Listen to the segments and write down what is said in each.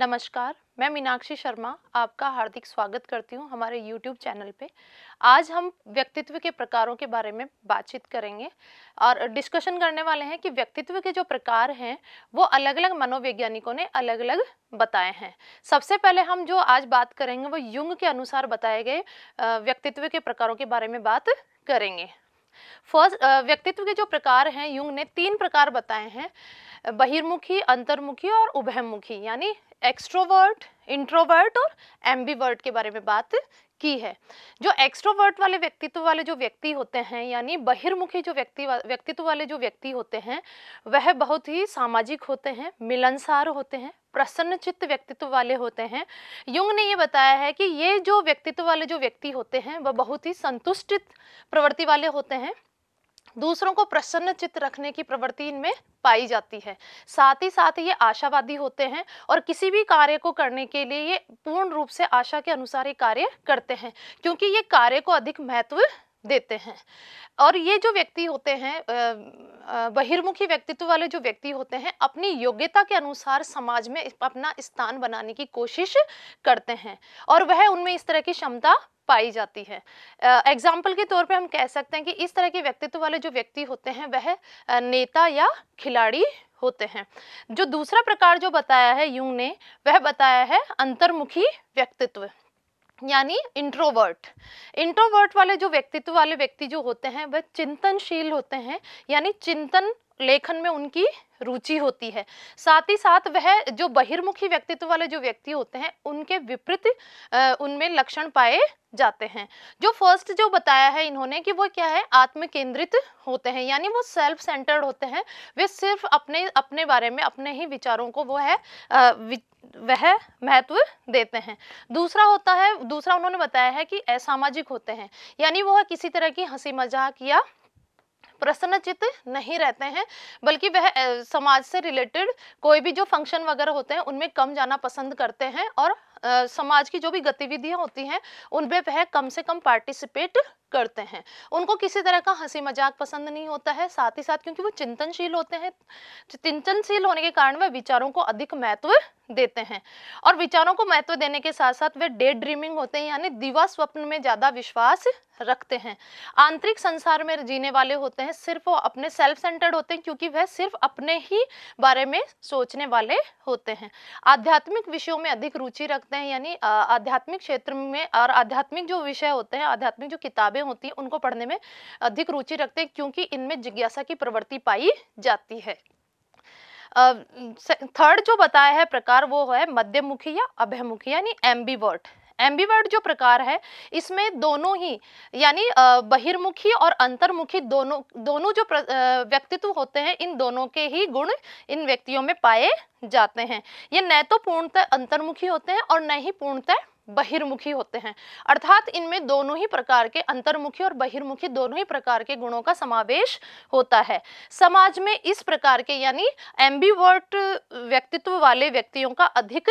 नमस्कार, मैं मीनाक्षी शर्मा आपका हार्दिक स्वागत करती हूँ हमारे YouTube चैनल पे। आज हम व्यक्तित्व के प्रकारों के बारे में बातचीत करेंगे और डिस्कशन करने वाले हैं कि व्यक्तित्व के जो प्रकार हैं वो अलग-अलग मनोवैज्ञानिकों ने अलग-अलग बताए हैं। सबसे पहले हम जो आज बात करेंगे वो युंग के अनुसार बताए गए व्यक्तित्व के प्रकारों के बारे में बात करेंगे। व्यक्तित्व के जो प्रकार हैं युंग ने 3 प्रकार बताए हैं, बहिर्मुखी, अंतर्मुखी और उभयमुखी, यानी एक्सट्रोवर्ट, इंट्रोवर्ट और एम्बिवर्ट के बारे में बात की है। जो एक्सट्रोवर्ट वाले व्यक्तित्व वाले जो व्यक्ति होते हैं, यानी बहिर्मुखी जो व्यक्तित्व वाले जो व्यक्ति होते हैं, वह बहुत ही सामाजिक होते हैं, मिलनसार होते हैं, प्रसन्नचित्त व्यक्तित्व वाले होते हैं। युंग ने ये बताया है कि ये जो व्यक्तित्व वाले जो व्यक्ति होते हैं वह बहुत ही संतुष्टित प्रवृत्ति वाले होते हैं। दूसरों को प्रसन्न चित्त रखने की प्रवृत्ति इनमें पाई जाती है। साथ ही साथ ये आशावादी होते हैं और किसी भी कार्य को करने के लिए ये पूर्ण रूप से आशा के अनुसार ये कार्य करते हैं, क्योंकि ये कार्य को अधिक महत्व देते हैं। और ये जो व्यक्ति होते हैं, बहिर्मुखी व्यक्तित्व वाले जो व्यक्ति होते हैं, अपनी योग्यता के अनुसार समाज में अपना स्थान बनाने की कोशिश करते हैं और वह उनमें इस तरह की क्षमता पाई जाती है। एग्जाम्पल के तौर पे हम कह सकते हैं कि इस तरह के व्यक्तित्व वाले जो व्यक्ति होते हैं वह नेता या खिलाड़ी होते हैं। जो दूसरा प्रकार जो बताया है युंग ने, वह बताया है अंतर्मुखी व्यक्तित्व, यानी इंट्रोवर्ट। इंट्रोवर्ट वाले जो व्यक्तित्व वाले व्यक्ति जो होते हैं वह चिंतनशील होते हैं, यानी चिंतन लेखन में उनकी रुचि होती है। साथ ही साथ वह जो बहिर्मुखी व्यक्तित्व वाले जो व्यक्ति होते हैं उनके विपरीत उनमें लक्षण पाए जाते हैं। जो फर्स्ट जो बताया है इन्होंने कि वो क्या है, आत्म केंद्रित होते हैं, यानी वो सेल्फ सेंटर्ड होते हैं। वे सिर्फ अपने अपने बारे में, अपने ही विचारों को वह महत्व देते हैं। दूसरा उन्होंने बताया है कि असामाजिक होते हैं, यानी वह किसी तरह की हंसी मजाक या प्रसन्नचित्त नहीं रहते हैं, बल्कि वह समाज से रिलेटेड कोई भी जो फंक्शन वगैरह होते हैं उनमें कम जाना पसंद करते हैं और समाज की जो भी गतिविधियां होती हैं उनमें वह कम से कम पार्टिसिपेट करते हैं। उनको किसी तरह का हंसी मजाक पसंद नहीं होता है। साथ ही साथ क्योंकि वो चिंतनशील होते हैं, चिंतनशील होने के कारण वह विचारों को अधिक महत्व देते हैं और विचारों को महत्व देने के साथ साथ वे डे ड्रीमिंग होते हैं, यानी दिवा स्वप्न में ज्यादा विश्वास रखते हैं। आंतरिक संसार में जीने वाले होते हैं, सिर्फ वो अपने सेल्फ सेंटर्ड होते हैं, क्योंकि वह सिर्फ अपने ही बारे में सोचने वाले होते हैं। आध्यात्मिक विषयों में अधिक रुचि रखते हैं, यानी आध्यात्मिक क्षेत्र में और आध्यात्मिक जो विषय होते हैं, आध्यात्मिक जो किताबें होती हैं उनको पढ़ने में अधिक रुचि रखते हैं, क्योंकि इनमें जिज्ञासा की प्रवृत्ति पाई जाती है। थर्ड जो बताया है प्रकार वो है मध्यमुखी या अभयमुखी, यानी एम्बिवर्ट। एम्बिवर्ट जो प्रकार है इसमें दोनों ही, यानी बहिर्मुखी और अंतर्मुखी दोनों जो व्यक्तित्व होते हैं, इन दोनों के ही गुण इन व्यक्तियों में पाए जाते हैं। ये न तो पूर्णतः अंतर्मुखी होते हैं और न ही पूर्णतः बहिर्मुखी होते हैं, अर्थात इनमें दोनों ही प्रकार के, अंतर्मुखी और बहिर्मुखी दोनों ही प्रकार के गुणों का समावेश होता है। समाज में इस प्रकार के, यानी एम्बिवर्ट व्यक्तित्व वाले व्यक्तियों का अधिक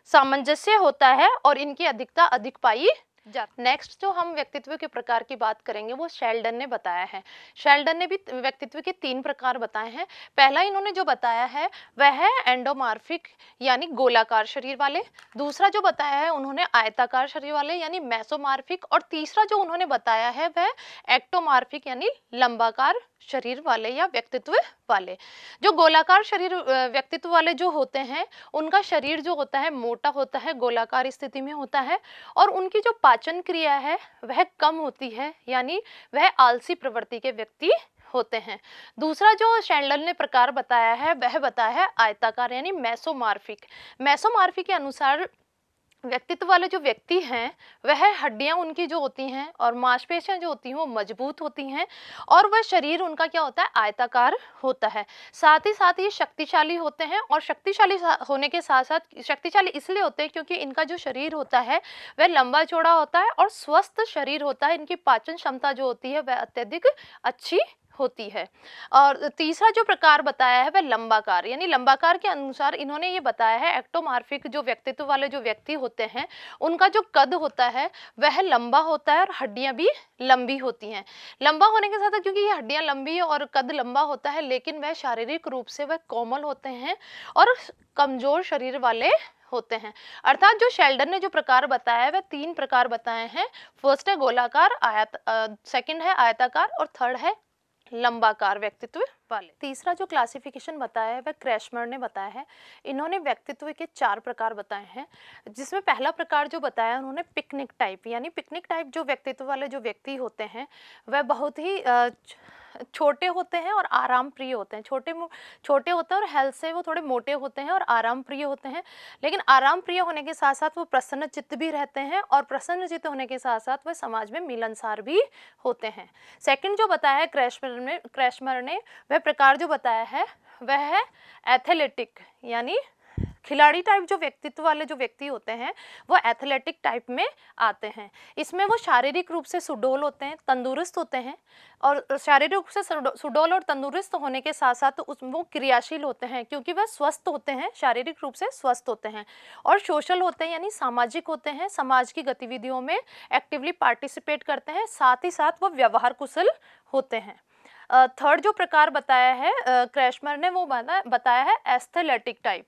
सामंजस्य होता है और इनकी अधिकता अधिक पाई जाती। नेक्स्ट जो हम व्यक्तित्व के प्रकार की बात करेंगे वो शेल्डन ने बताया है। शेल्डन ने भी व्यक्तित्व के 3 प्रकार बताए हैं। पहला इन्होंने जो बताया है वह है एंडोमार्फिक, यानी गोलाकार शरीर वाले। दूसरा जो बताया है उन्होंने आयताकार शरीर वाले, यानी मेसोमार्फिक। और तीसरा जो उन्होंने बताया है वह एक्टोमार्फिक, यानी लंबाकार शरीर वाले या व्यक्तित्व वाले। जो गोलाकार शरीर व्यक्तित्व वाले जो होते हैं उनका शरीर जो होता है मोटा होता है, गोलाकार स्थिति में होता है और उनकी जो पाचन क्रिया है वह कम होती है, यानी वह आलसी प्रवृत्ति के व्यक्ति होते हैं। दूसरा जो शेल्डन ने प्रकार बताया है वह बताया है आयताकार, यानी मेसोमार्फिक। मेसोमार्फिक के अनुसार व्यक्तित्व वाले जो व्यक्ति हैं वह हड्डियां उनकी जो होती हैं और मांसपेशियां जो होती हैं वो मजबूत होती हैं और वह शरीर उनका क्या होता है, आयताकार होता है। साथ ही साथ ये शक्तिशाली होते हैं और शक्तिशाली होने के साथ साथ शक्तिशाली इसलिए होते हैं क्योंकि इनका जो शरीर होता है वह लंबा चौड़ा होता है और स्वस्थ शरीर होता है। इनकी पाचन क्षमता जो होती है वह अत्यधिक अच्छी होती है। और तीसरा जो प्रकार बताया है वह लंबाकार, यानी लंबाकार के अनुसार इन्होंने ये बताया है एक्टोमार्फिक जो व्यक्तित्व वाले जो व्यक्ति होते हैं उनका जो कद होता है वह लंबा होता है और हड्डियां भी लंबी होती हैं। लंबा होने के साथ क्योंकि ये हड्डियां लंबी और कद लंबा होता है, लेकिन वह शारीरिक रूप से वह कोमल होते हैं और कमजोर शरीर वाले होते हैं। अर्थात जो शेल्डन ने जो प्रकार बताया है वह 3 प्रकार बताए हैं। फर्स्ट है गोलाकार, सेकंड है आयताकार और थर्ड है लंबाकार व्यक्तित्व वाले। तीसरा जो क्लासिफिकेशन बताया है वह क्रैशमर ने बताया है। इन्होंने व्यक्तित्व के 4 प्रकार बताए हैं, जिसमें पहला प्रकार जो बताया उन्होंने पिकनिक टाइप, यानी पिकनिक टाइप जो व्यक्तित्व वाले जो व्यक्ति होते हैं वह बहुत ही छोटे होते हैं और आराम प्रिय होते हैं। छोटे होते हैं और हेल्थ से वो थोड़े मोटे होते हैं और आराम प्रिय होते हैं। लेकिन आराम प्रिय होने के साथ साथ वो प्रसन्न चित्त भी रहते हैं और प्रसन्न चित्त होने के साथ साथ वह समाज में मिलनसार भी होते हैं। सेकंड जो बताया है क्रैशमर ने वह प्रकार जो बताया है वह है एथलेटिक, यानी खिलाड़ी टाइप जो व्यक्तित्व वाले जो व्यक्ति होते हैं वो एथलेटिक टाइप में आते हैं। इसमें वो शारीरिक रूप से सुडौल होते हैं, तंदुरुस्त होते हैं और शारीरिक रूप से सुडौल और तंदुरुस्त होने के साथ साथ वो क्रियाशील होते हैं, क्योंकि वह स्वस्थ होते हैं, शारीरिक रूप से स्वस्थ होते हैं और सोशल होते हैं, यानी सामाजिक होते हैं, समाज की गतिविधियों में एक्टिवली पार्टिसिपेट करते हैं, साथ ही साथ वो व्यवहार कुशल होते हैं। थर्ड जो प्रकार बताया है क्रैशमर ने वो बताया है एस्थलेटिक टाइप।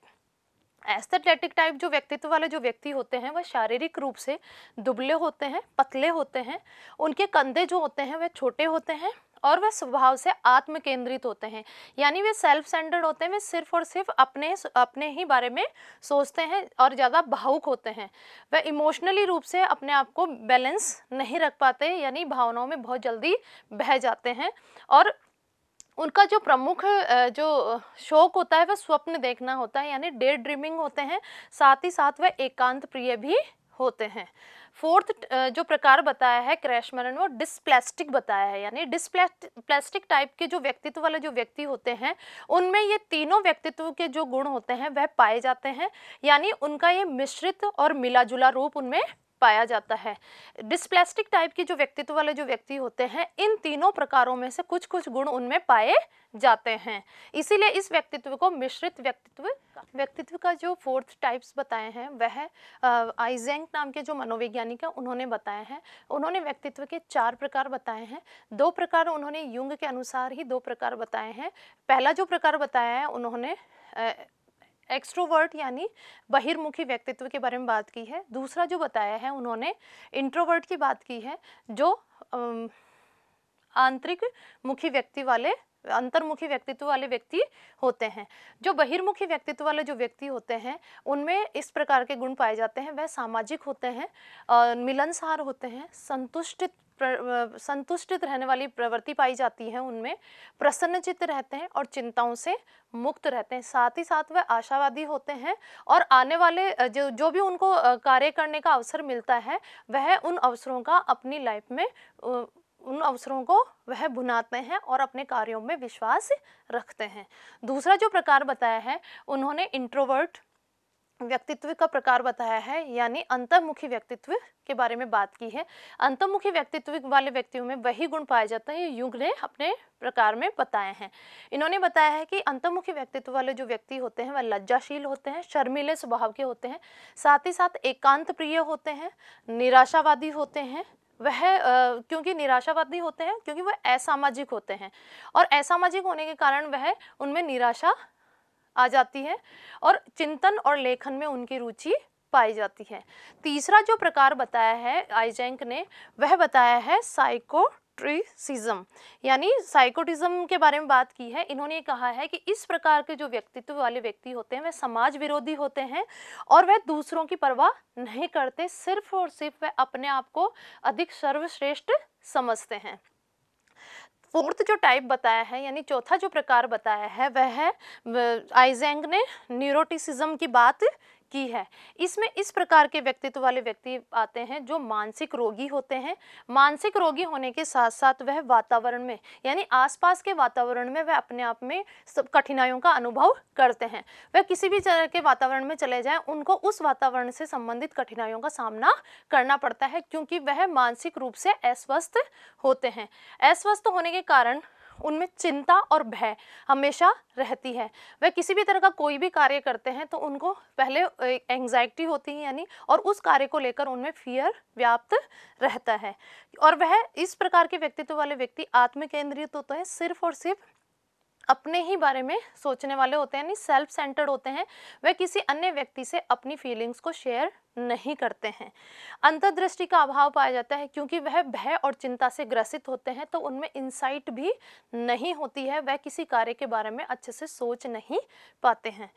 एस्थेटिक टाइप जो व्यक्तित्व वाले जो व्यक्ति होते हैं वह शारीरिक रूप से दुबले होते हैं, पतले होते हैं, उनके कंधे जो होते हैं वह छोटे होते हैं और वह स्वभाव से आत्म केंद्रित होते हैं, यानी वे सेल्फ सेंटर्ड होते हैं, वे सिर्फ और सिर्फ अपने ही बारे में सोचते हैं और ज़्यादा भावुक होते हैं। वह इमोशनली रूप से अपने आप को बैलेंस नहीं रख पाते, यानी भावनाओं में बहुत जल्दी बह जाते हैं और उनका जो प्रमुख जो शौक होता है वह स्वप्न देखना होता है, यानी डे ड्रीमिंग होते हैं, साथ ही साथ वह एकांत प्रिय भी होते हैं। फोर्थ जो प्रकार बताया है क्रैशमर ने वो डिस्प्लास्टिक बताया है, यानी डिस्प्लास्टिक टाइप के जो व्यक्तित्व वाले जो व्यक्ति होते हैं उनमें ये तीनों व्यक्तित्व के जो गुण होते हैं वह पाए जाते हैं, यानी उनका ये मिश्रित और मिला जुला रूप उनमें पाया जाता है। डिस्प्लास्टिक टाइप की जो व्यक्तित्व वाले जो व्यक्ति होते हैं इन तीनों प्रकारों में से कुछ कुछ गुण उनमें पाए जाते हैं, इसीलिए इस व्यक्तित्व को मिश्रित व्यक्तित्व का जो फोर्थ टाइप्स बताए हैं वह आइजेंक नाम के जो मनोवैज्ञानिक है उन्होंने बताए हैं। उन्होंने व्यक्तित्व के 4 प्रकार बताए हैं, 2 प्रकार उन्होंने युंग के अनुसार ही 2 प्रकार बताए हैं। पहला जो प्रकार बताया है उन्होंने एक्सट्रोवर्ट यानी बहिर्मुखी व्यक्तित्व के बारे में बात की है। दूसरा जो बताया है उन्होंने इंट्रोवर्ट की बात की है, जो आंतरिक मुखी व्यक्ति वाले अंतर्मुखी व्यक्तित्व वाले व्यक्ति होते हैं। जो बहिर्मुखी व्यक्तित्व वाले जो व्यक्ति होते हैं उनमें इस प्रकार के गुण पाए जाते हैं, वह सामाजिक होते हैं, मिलनसार होते हैं, संतुष्टित रहने वाली प्रवृत्ति पाई जाती है उनमें, प्रसन्नचित्त रहते हैं और चिंताओं से मुक्त रहते हैं, साथ ही साथ वह आशावादी होते हैं और आने वाले जो भी उनको कार्य करने का अवसर मिलता है वह उन अवसरों का अपनी लाइफ में उन अवसरों को वह भुनाते हैं और अपने कार्यों में विश्वास रखते हैं। दूसरा जो प्रकार बताया है उन्होंने इंट्रोवर्ट व्यक्तित्व का प्रकार बताया है, यानी अंतर्मुखी व्यक्तित्व के बारे में बात की है। अंतर्मुखी व्यक्तित्व वाले व्यक्तियों में वही गुण पाए जाते हैं युंग ने अपने प्रकार में बताए हैं। इन्होंने बताया है कि अंतर्मुखी व्यक्तित्व वाले जो व्यक्ति होते हैं वह लज्जाशील होते हैं, शर्मीले स्वभाव के होते हैं, साथ ही साथ एकांत प्रिय होते हैं, निराशावादी होते हैं। वह क्योंकि निराशावादी होते हैं क्योंकि वह असामाजिक होते हैं और असामाजिक होने के कारण वह उनमें निराशा आ जाती है और चिंतन और लेखन में उनकी रुचि पाई जाती है। तीसरा जो प्रकार बताया है आइजेंक ने वह बताया है साइकोट्रिसिज्म, यानी साइकोटिज्म के बारे में बात की है। इन्होंने कहा है कि इस प्रकार के जो व्यक्तित्व वाले व्यक्ति होते हैं वह समाज विरोधी होते हैं और वह दूसरों की परवाह नहीं करते, सिर्फ और सिर्फ वह अपने आप को अधिक सर्वश्रेष्ठ समझते हैं। फोर्थ जो टाइप बताया है यानी चौथा जो प्रकार बताया है वह है आइजेंक ने न्यूरोटिसिज्म की बात की है। इसमें इस प्रकार के व्यक्तित्व वाले व्यक्ति आते हैं जो मानसिक रोगी होते हैं। मानसिक रोगी होने के साथ साथ वह वातावरण में यानी आसपास के वातावरण में वह अपने आप में सब कठिनाइयों का अनुभव करते हैं। वह किसी भी तरह के वातावरण में चले जाएं उनको उस वातावरण से संबंधित कठिनाइयों का सामना करना पड़ता है, क्योंकि वह मानसिक रूप से अस्वस्थ होते हैं। अस्वस्थ होने के कारण उनमें चिंता और भय हमेशा रहती है। वह किसी भी तरह का कोई भी कार्य करते हैं तो उनको पहले एंग्जाइटी होती है यानी और उस कार्य को लेकर उनमें फियर व्याप्त रहता है और वह इस प्रकार के व्यक्तित्व वाले व्यक्ति आत्म केंद्रित होते हैं, सिर्फ और सिर्फ अपने ही बारे में सोचने वाले होते हैं, यानी सेल्फ सेंटर्ड होते हैं। वह किसी अन्य व्यक्ति से अपनी फीलिंग्स को शेयर नहीं करते हैं। अंतर्दृष्टि का अभाव पाया जाता है क्योंकि वह भय और चिंता से ग्रसित होते हैं, तो उनमें इंसाइट भी नहीं होती है, वह किसी कार्य के बारे में अच्छे से सोच नहीं पाते हैं।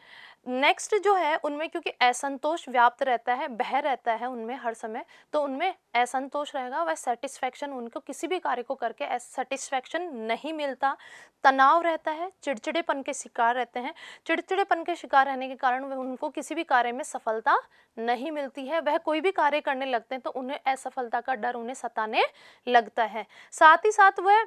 नेक्स्ट जो है उनमें क्योंकि असंतोष व्याप्त रहता है, भय रहता है उनमें हर समय, तो उनमें असंतोष रहेगा, वह सेटिस्फैक्शन, उनको किसी भी कार्य को करके सेटिस्फैक्शन नहीं मिलता, तनाव रहता है, चिड़चिड़ेपन के शिकार रहते हैं। चिड़चिड़ेपन के शिकार रहने के कारण वह उनको किसी भी कार्य में सफलता नहीं मिलती है, वह कोई भी कार्य करने लगते हैं तो उन्हें असफलता का डर उन्हें सताने लगता है। साथ ही साथ वह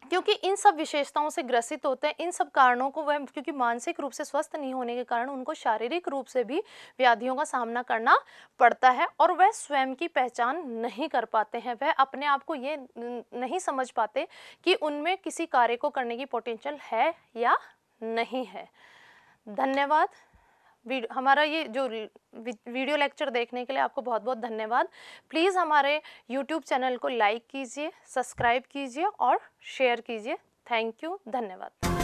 क्योंकि इन सब विशेषताओं से ग्रसित होते हैं, इन सब कारणों को वह क्योंकि मानसिक रूप से स्वस्थ नहीं होने के कारण उनको शारीरिक रूप से भी व्याधियों का सामना करना पड़ता है और वह स्वयं की पहचान नहीं कर पाते हैं। वह अपने आप को ये नहीं समझ पाते कि उनमें किसी कार्य को करने की पोटेंशियल है या नहीं है। धन्यवाद। हमारा ये जो वीडियो लेक्चर देखने के लिए आपको बहुत बहुत धन्यवाद। प्लीज़ हमारे YouTube चैनल को लाइक कीजिए, सब्सक्राइब कीजिए और शेयर कीजिए। थैंक यू, धन्यवाद।